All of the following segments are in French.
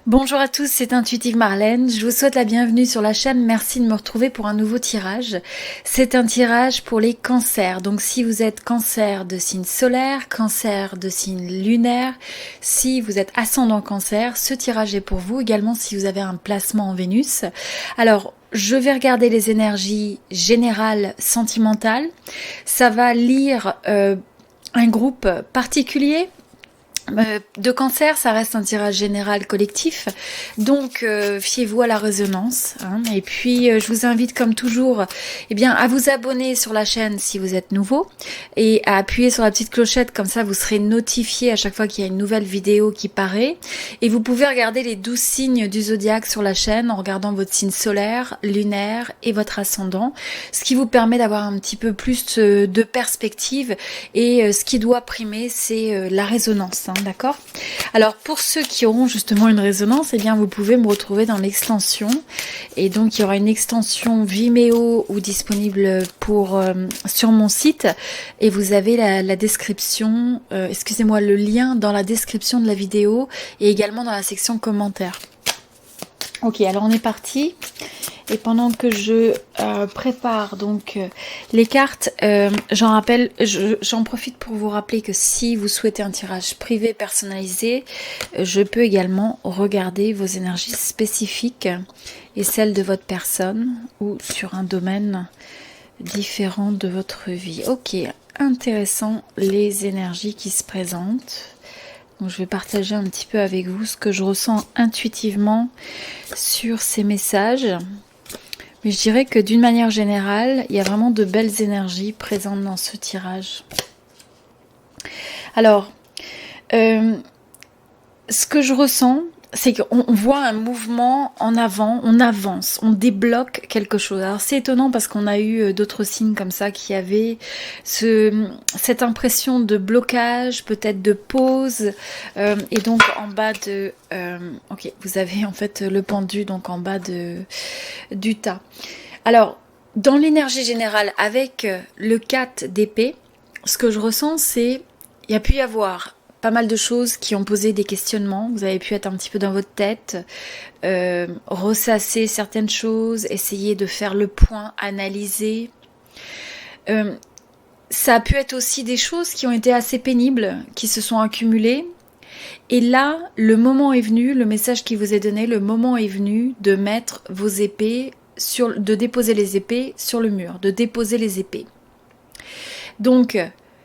Bonjour à tous, c'est Intuitive Marlène. Je vous souhaite la bienvenue sur la chaîne. Merci de me retrouver pour un nouveau tirage. C'est un tirage pour les cancers. Donc si vous êtes cancer de signe solaire, cancer de signe lunaire, si vous êtes ascendant cancer, ce tirage est pour vous. Également si vous avez un placement en Vénus. Alors, je vais regarder les énergies générales sentimentales. Ça va lire un groupe particulier. De cancer, ça reste un tirage général collectif, donc fiez-vous à la résonance. Et puis je vous invite comme toujours à vous abonner sur la chaîne si vous êtes nouveau et à appuyer sur la petite clochette, comme ça vous serez notifié à chaque fois qu'il y a une nouvelle vidéo qui paraît. Et vous pouvez regarder les 12 signes du zodiaque sur la chaîne en regardant votre signe solaire, lunaire et votre ascendant, ce qui vous permet d'avoir un petit peu plus de perspective. Et ce qui doit primer, c'est la résonance. D'accord. Alors pour ceux qui auront justement une résonance, vous pouvez me retrouver dans l'extension. Et donc il y aura une extension Vimeo ou disponible sur mon site. Et vous avez la description, le lien dans la description de la vidéo et également dans la section commentaires. Ok, alors on est parti. Et pendant que je prépare donc les cartes, j'en profite pour vous rappeler que si vous souhaitez un tirage privé personnalisé, je peux également regarder vos énergies spécifiques et celles de votre personne ou sur un domaine différent de votre vie. Ok, intéressant les énergies qui se présentent. Donc, je vais partager un petit peu avec vous ce que je ressens intuitivement sur ces messages. Mais je dirais que d'une manière générale, il y a vraiment de belles énergies présentes dans ce tirage. Alors, ce que je ressens, c'est qu'on voit un mouvement en avant, on avance, on débloque quelque chose. Alors c'est étonnant parce qu'on a eu d'autres signes comme ça qui avaient cette impression de blocage, peut-être de pause. Et donc en bas de... ok, vous avez en fait le pendu donc en bas du tas. Alors, dans l'énergie générale, avec le 4 d'épée, ce que je ressens, c'est il y a pu y avoir pas mal de choses qui ont posé des questionnements. Vous avez pu être un petit peu dans votre tête, ressasser certaines choses, essayer de faire le point, analyser. Ça a pu être aussi des choses qui ont été assez pénibles, qui se sont accumulées. Et là, le moment est venu, le message qui vous est donné, le moment est venu de mettre vos épées, de déposer les épées sur le mur, de déposer les épées. Donc,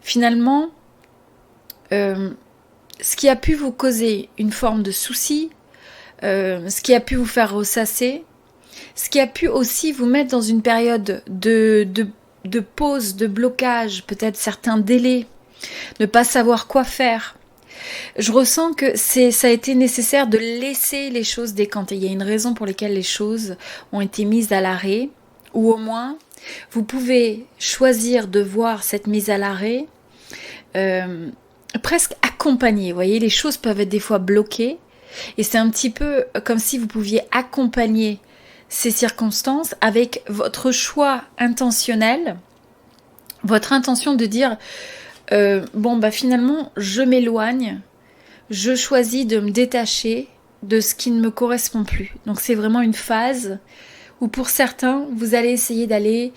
finalement... ce qui a pu vous causer une forme de souci, ce qui a pu vous faire ressasser, ce qui a pu aussi vous mettre dans une période de pause, de blocage, peut-être certains délais, ne pas savoir quoi faire. Je ressens que ça a été nécessaire de laisser les choses décanter. Il y a une raison pour laquelle les choses ont été mises à l'arrêt, ou au moins, vous pouvez choisir de voir cette mise à l'arrêt presque accompagné. Vous voyez, les choses peuvent être des fois bloquées et c'est un petit peu comme si vous pouviez accompagner ces circonstances avec votre choix intentionnel, votre intention de dire finalement je m'éloigne, je choisis de me détacher de ce qui ne me correspond plus. Donc c'est vraiment une phase où pour certains vous allez essayer d'aller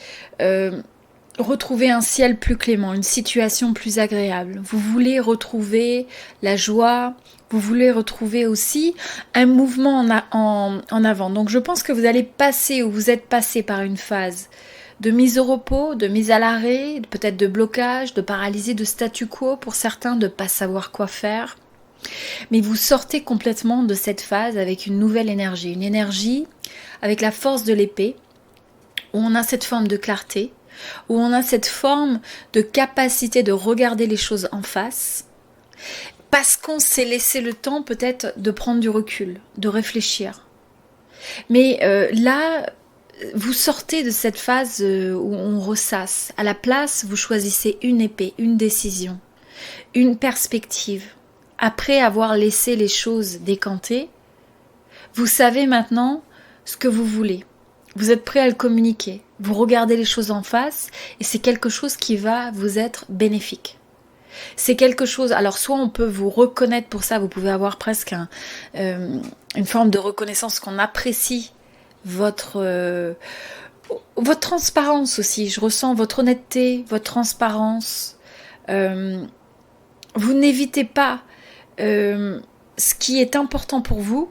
retrouver un ciel plus clément, une situation plus agréable. Vous voulez retrouver la joie, vous voulez retrouver aussi un mouvement en avant. Donc je pense que vous allez passer ou vous êtes passé par une phase de mise au repos, de mise à l'arrêt, peut-être de blocage, de paralysie, de statu quo pour certains, de ne pas savoir quoi faire. Mais vous sortez complètement de cette phase avec une nouvelle énergie, une énergie avec la force de l'épée, où on a cette forme de clarté, où on a cette forme de capacité de regarder les choses en face, parce qu'on s'est laissé le temps peut-être de prendre du recul, de réfléchir. Mais là, vous sortez de cette phase où on ressasse. À la place, vous choisissez une épée, une décision, une perspective. Après avoir laissé les choses décanter, vous savez maintenant ce que vous voulez. Vous êtes prêt à le communiquer. Vous regardez les choses en face et c'est quelque chose qui va vous être bénéfique. C'est quelque chose, alors soit on peut vous reconnaître pour ça, vous pouvez avoir presque une forme de reconnaissance qu'on apprécie votre transparence aussi. Je ressens votre honnêteté, votre transparence. Vous n'évitez pas ce qui est important pour vous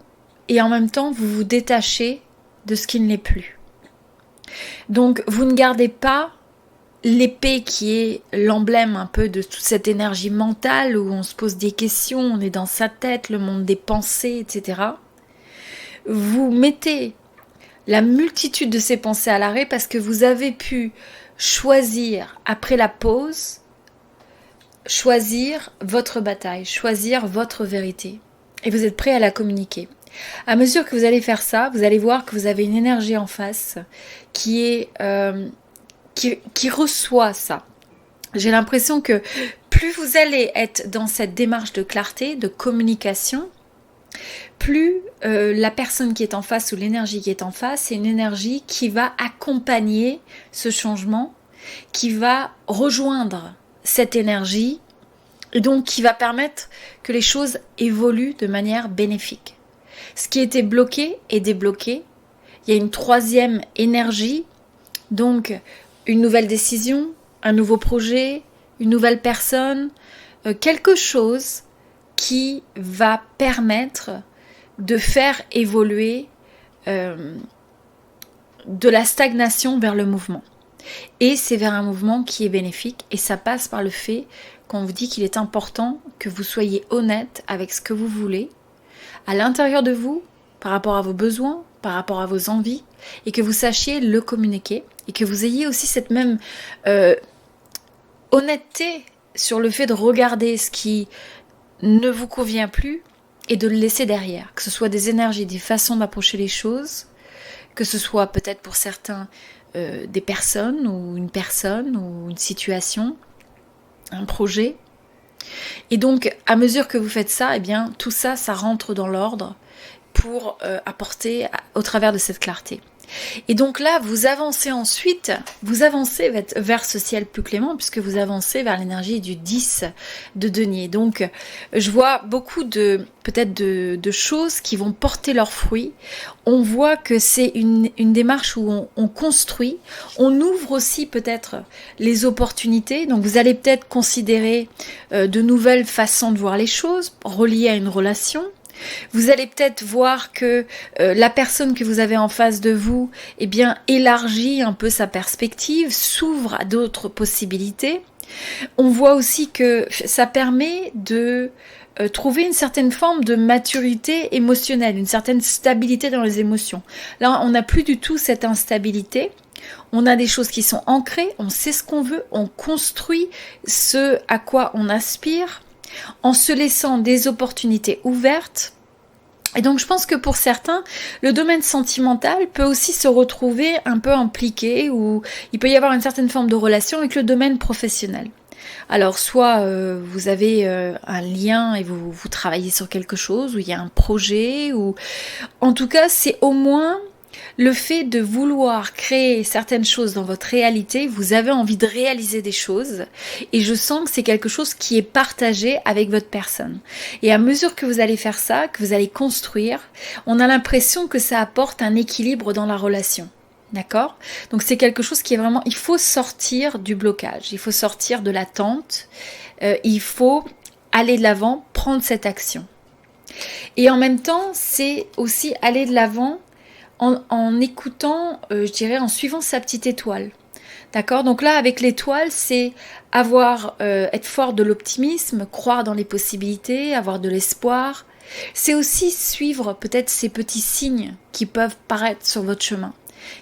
et en même temps vous vous détachez de ce qui ne l'est plus. Donc vous ne gardez pas l'épée qui est l'emblème un peu de toute cette énergie mentale où on se pose des questions, on est dans sa tête, le monde des pensées, etc. Vous mettez la multitude de ces pensées à l'arrêt parce que vous avez pu choisir, après la pause, choisir votre bataille, choisir votre vérité. Et vous êtes prêt à la communiquer. À mesure que vous allez faire ça, vous allez voir que vous avez une énergie en face qui reçoit ça. J'ai l'impression que plus vous allez être dans cette démarche de clarté, de communication, plus la personne qui est en face ou l'énergie qui est en face, c'est une énergie qui va accompagner ce changement, qui va rejoindre cette énergie et donc qui va permettre que les choses évoluent de manière bénéfique. Ce qui était bloqué est débloqué. Il y a une troisième énergie, donc une nouvelle décision, un nouveau projet, une nouvelle personne, quelque chose qui va permettre de faire évoluer de la stagnation vers le mouvement. Et c'est vers un mouvement qui est bénéfique et ça passe par le fait qu'on vous dit qu'il est important que vous soyez honnête avec ce que vous voulez à l'intérieur de vous, par rapport à vos besoins, par rapport à vos envies, et que vous sachiez le communiquer, et que vous ayez aussi cette même honnêteté sur le fait de regarder ce qui ne vous convient plus et de le laisser derrière, que ce soit des énergies, des façons d'approcher les choses, que ce soit peut-être pour certains des personnes ou une situation, un projet. Et donc, à mesure que vous faites ça, eh bien, tout ça, ça rentre dans l'ordre pour apporter au travers de cette clarté. Et donc là, vous avancez ensuite, vous avancez vers ce ciel plus clément puisque vous avancez vers l'énergie du 10 de denier. Donc, je vois beaucoup de choses qui vont porter leurs fruits. On voit que c'est une démarche où on construit, on ouvre aussi peut-être les opportunités. Donc, vous allez peut-être considérer de nouvelles façons de voir les choses reliées à une relation. Vous allez peut-être voir que la personne que vous avez en face de vous, eh bien, élargit un peu sa perspective, s'ouvre à d'autres possibilités. On voit aussi que ça permet de trouver une certaine forme de maturité émotionnelle, une certaine stabilité dans les émotions. Là, on n'a plus du tout cette instabilité. On a des choses qui sont ancrées, on sait ce qu'on veut, on construit ce à quoi on aspire, en se laissant des opportunités ouvertes. Et donc je pense que pour certains, le domaine sentimental peut aussi se retrouver un peu impliqué ou il peut y avoir une certaine forme de relation avec le domaine professionnel. Alors soit vous avez un lien et vous travaillez sur quelque chose, ou il y a un projet, ou en tout cas c'est au moins le fait de vouloir créer certaines choses dans votre réalité, vous avez envie de réaliser des choses et je sens que c'est quelque chose qui est partagé avec votre personne. Et à mesure que vous allez faire ça, que vous allez construire, on a l'impression que ça apporte un équilibre dans la relation. D'accord ? Donc c'est quelque chose qui est vraiment... Il faut sortir du blocage, il faut sortir de l'attente, il faut aller de l'avant, prendre cette action. Et en même temps, c'est aussi aller de l'avant en écoutant, je dirais, en suivant sa petite étoile. D'accord ? Donc là, avec l'étoile, c'est être fort de l'optimisme, croire dans les possibilités, avoir de l'espoir. C'est aussi suivre peut-être ces petits signes qui peuvent paraître sur votre chemin,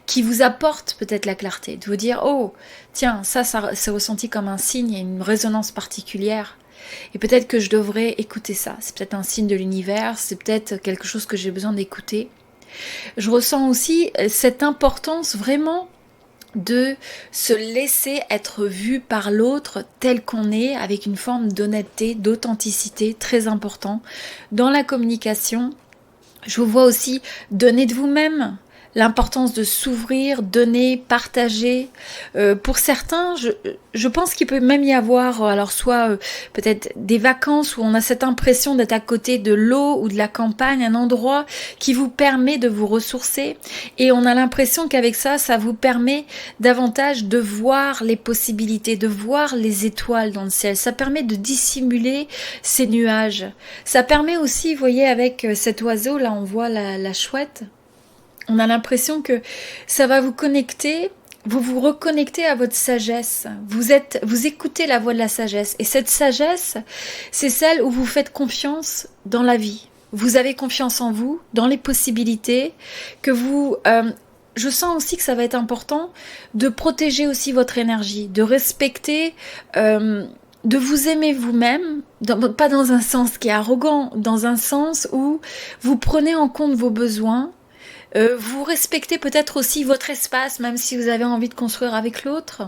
qui vous apportent peut-être la clarté, de vous dire « Oh, tiens, ça c'est ressenti comme un signe, il y a une résonance particulière. Et peut-être que je devrais écouter ça. C'est peut-être un signe de l'univers, c'est peut-être quelque chose que j'ai besoin d'écouter. » Je ressens aussi cette importance vraiment de se laisser être vu par l'autre tel qu'on est, avec une forme d'honnêteté, d'authenticité très important. Dans la communication, je vous vois aussi donner de vous-même, l'importance de s'ouvrir, donner, partager. Pour certains, je pense qu'il peut même y avoir, alors soit peut-être des vacances où on a cette impression d'être à côté de l'eau ou de la campagne, un endroit qui vous permet de vous ressourcer. Et on a l'impression qu'avec ça, ça vous permet davantage de voir les possibilités, de voir les étoiles dans le ciel. Ça permet de dissimuler ces nuages. Ça permet aussi, vous voyez, avec cet oiseau, là on voit la chouette. On a l'impression que ça va vous connecter, vous vous reconnectez à votre sagesse. Vous écoutez la voix de la sagesse. Et cette sagesse, c'est celle où vous faites confiance dans la vie. Vous avez confiance en vous, dans les possibilités, que vous... je sens aussi que ça va être important de protéger aussi votre énergie, de respecter... de vous aimer vous-même, pas dans un sens qui est arrogant, dans un sens où vous prenez en compte vos besoins, vous respectez peut-être aussi votre espace, même si vous avez envie de construire avec l'autre,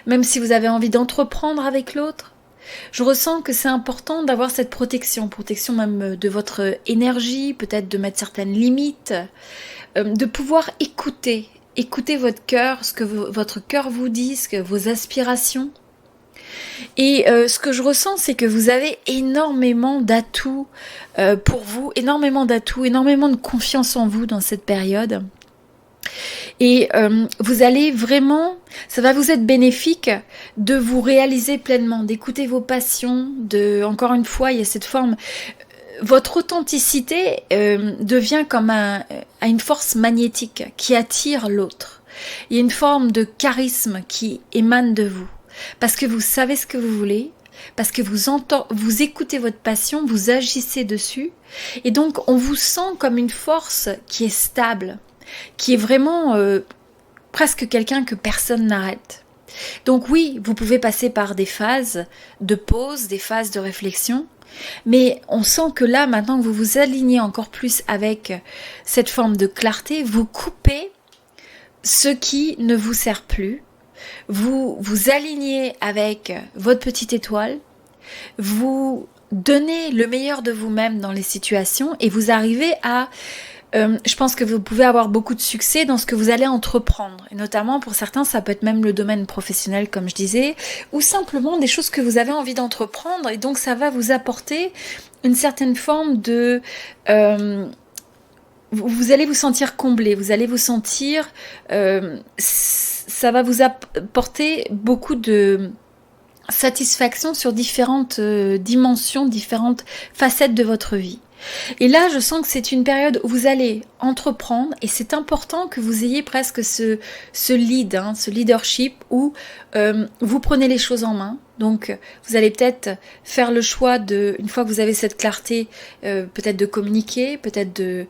même si vous avez envie d'entreprendre avec l'autre. Je ressens que c'est important d'avoir cette protection même de votre énergie, peut-être de mettre certaines limites, de pouvoir écouter votre cœur, ce que votre cœur vous dit, vos aspirations. Et ce que je ressens, c'est que vous avez énormément d'atouts pour vous, énormément d'atouts, énormément de confiance en vous dans cette période. Et vous allez vraiment, ça va vous être bénéfique de vous réaliser pleinement, d'écouter vos passions, encore une fois, il y a cette forme, votre authenticité devient comme une force magnétique qui attire l'autre. Il y a une forme de charisme qui émane de vous. Parce que vous savez ce que vous voulez, parce que vous écoutez votre passion, vous agissez dessus, et donc on vous sent comme une force qui est stable, qui est vraiment presque quelqu'un que personne n'arrête. Donc oui, vous pouvez passer par des phases de pause, des phases de réflexion, mais on sent que là, maintenant que vous vous alignez encore plus avec cette forme de clarté, vous coupez ce qui ne vous sert plus. Vous vous alignez avec votre petite étoile, vous donnez le meilleur de vous-même dans les situations et vous arrivez à... je pense que vous pouvez avoir beaucoup de succès dans ce que vous allez entreprendre. Et notamment pour certains, ça peut être même le domaine professionnel, comme je disais, ou simplement des choses que vous avez envie d'entreprendre. Et donc ça va vous apporter une certaine forme de... vous allez vous sentir comblé, vous allez vous sentir... ça va vous apporter beaucoup de satisfaction sur différentes dimensions, différentes facettes de votre vie. Et là, je sens que c'est une période où vous allez entreprendre et c'est important que vous ayez presque ce lead, ce leadership où vous prenez les choses en main. Donc, vous allez peut-être faire le choix une fois que vous avez cette clarté, peut-être de communiquer, peut-être de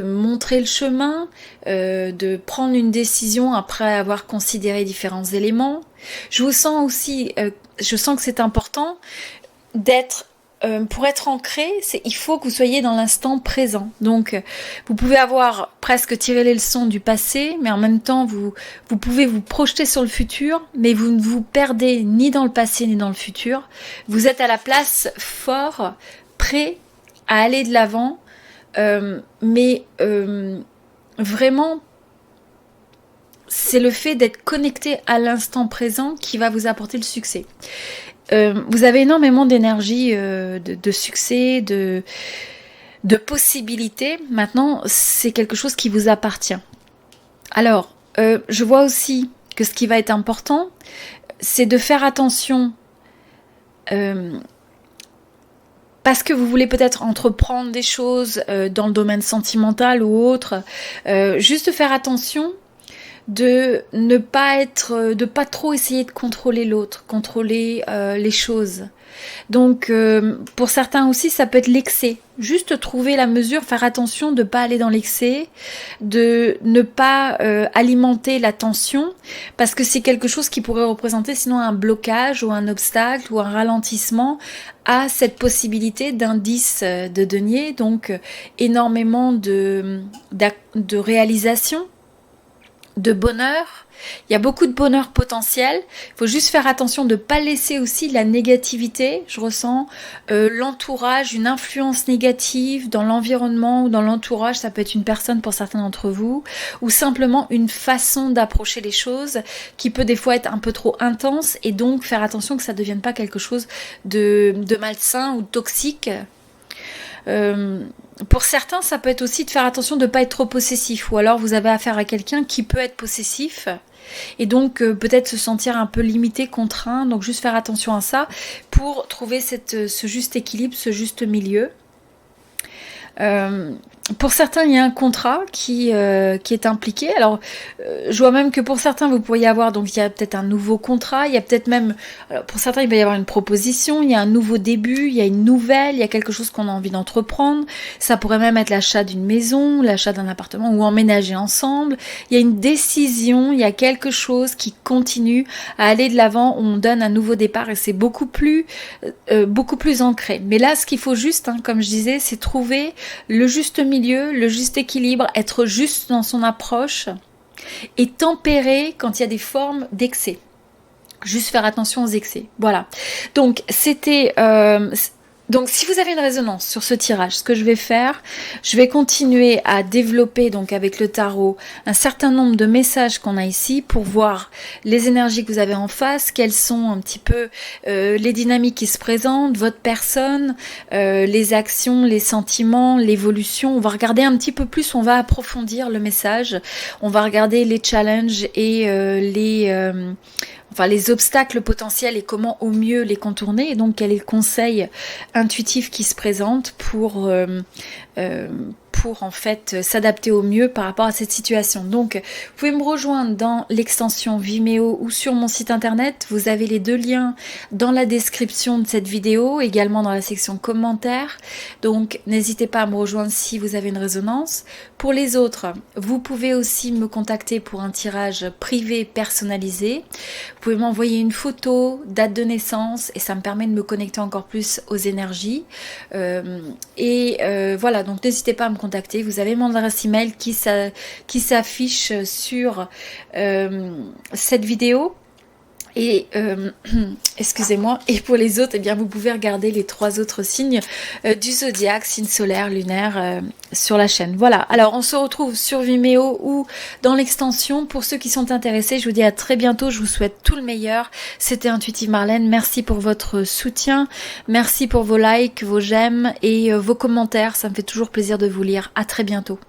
montrer le chemin, de prendre une décision après avoir considéré différents éléments. Je vous sens aussi, je sens que c'est important d'être pour être ancré, il faut que vous soyez dans l'instant présent. Donc, vous pouvez avoir presque tiré les leçons du passé, mais en même temps, vous pouvez vous projeter sur le futur, mais vous ne vous perdez ni dans le passé ni dans le futur. Vous êtes à la place fort, prêt à aller de l'avant, mais vraiment, c'est le fait d'être connecté à l'instant présent qui va vous apporter le succès. Vous avez énormément d'énergie, de succès, de possibilités. Maintenant, c'est quelque chose qui vous appartient. Alors, je vois aussi que ce qui va être important, c'est de faire attention, parce que vous voulez peut-être entreprendre des choses dans le domaine sentimental ou autre, juste faire attention de ne pas trop essayer de contrôler l'autre, contrôler les choses. Donc pour certains aussi ça peut être l'excès, juste trouver la mesure, faire attention de ne pas aller dans l'excès, de ne pas alimenter la tension, parce que c'est quelque chose qui pourrait représenter sinon un blocage ou un obstacle ou un ralentissement à cette possibilité d'indice de denier, donc énormément de réalisation, de bonheur. Il y a beaucoup de bonheur potentiel. Il faut juste faire attention de ne pas laisser aussi la négativité. Je ressens l'entourage, une influence négative dans l'environnement ou dans l'entourage. Ça peut être une personne pour certains d'entre vous, ou simplement une façon d'approcher les choses qui peut des fois être un peu trop intense, et donc faire attention que ça ne devienne pas quelque chose de malsain ou toxique. Pour certains, ça peut être aussi de faire attention de ne pas être trop possessif, ou alors vous avez affaire à quelqu'un qui peut être possessif et donc peut-être se sentir un peu limité, contraint, donc juste faire attention à ça pour trouver ce juste équilibre, ce juste milieu. Pour certains, il y a un contrat qui est impliqué. Alors, je vois même que pour certains, vous pourriez avoir, donc il y a peut-être un nouveau contrat, il y a peut-être même, alors pour certains, il va y avoir une proposition, il y a un nouveau début, il y a une nouvelle, il y a quelque chose qu'on a envie d'entreprendre. Ça pourrait même être l'achat d'une maison, l'achat d'un appartement, ou emménager ensemble. Il y a une décision, il y a quelque chose qui continue à aller de l'avant, où on donne un nouveau départ, et c'est beaucoup plus ancré. Mais là, ce qu'il faut juste, comme je disais, c'est trouver le juste milieu, le juste équilibre, être juste dans son approche et tempérer quand il y a des formes d'excès. Juste faire attention aux excès. Voilà. Donc, donc, si vous avez une résonance sur ce tirage, ce que je vais faire, je vais continuer à développer, donc avec le tarot, un certain nombre de messages qu'on a ici pour voir les énergies que vous avez en face, quelles sont un petit peu les dynamiques qui se présentent, votre personne, les actions, les sentiments, l'évolution. On va regarder un petit peu plus, on va approfondir le message, on va regarder les challenges et les obstacles potentiels et comment au mieux les contourner, et donc quel est le conseil intuitif qui se présente pour en fait s'adapter au mieux par rapport à cette situation. Donc vous pouvez me rejoindre dans l'extension Vimeo ou sur mon site internet. Vous avez les deux liens dans la description de cette vidéo, également dans la section commentaires. Donc n'hésitez pas à me rejoindre si vous avez une résonance. Pour les autres, vous pouvez aussi me contacter pour un tirage privé personnalisé. Vous pouvez m'envoyer une photo, date de naissance, et ça me permet de me connecter encore plus aux énergies. Voilà, donc n'hésitez pas à me contacter. Vous avez mon adresse email qui s'affiche sur cette vidéo. Et excusez-moi, et pour les autres, eh bien vous pouvez regarder les 3 autres signes du zodiaque, signe solaire, lunaire, sur la chaîne. Voilà, alors on se retrouve sur Vimeo ou dans l'extension. Pour ceux qui sont intéressés, je vous dis à très bientôt, je vous souhaite tout le meilleur. C'était Intuitive Marlène, merci pour votre soutien, merci pour vos likes, vos j'aime et vos commentaires, ça me fait toujours plaisir de vous lire. À très bientôt.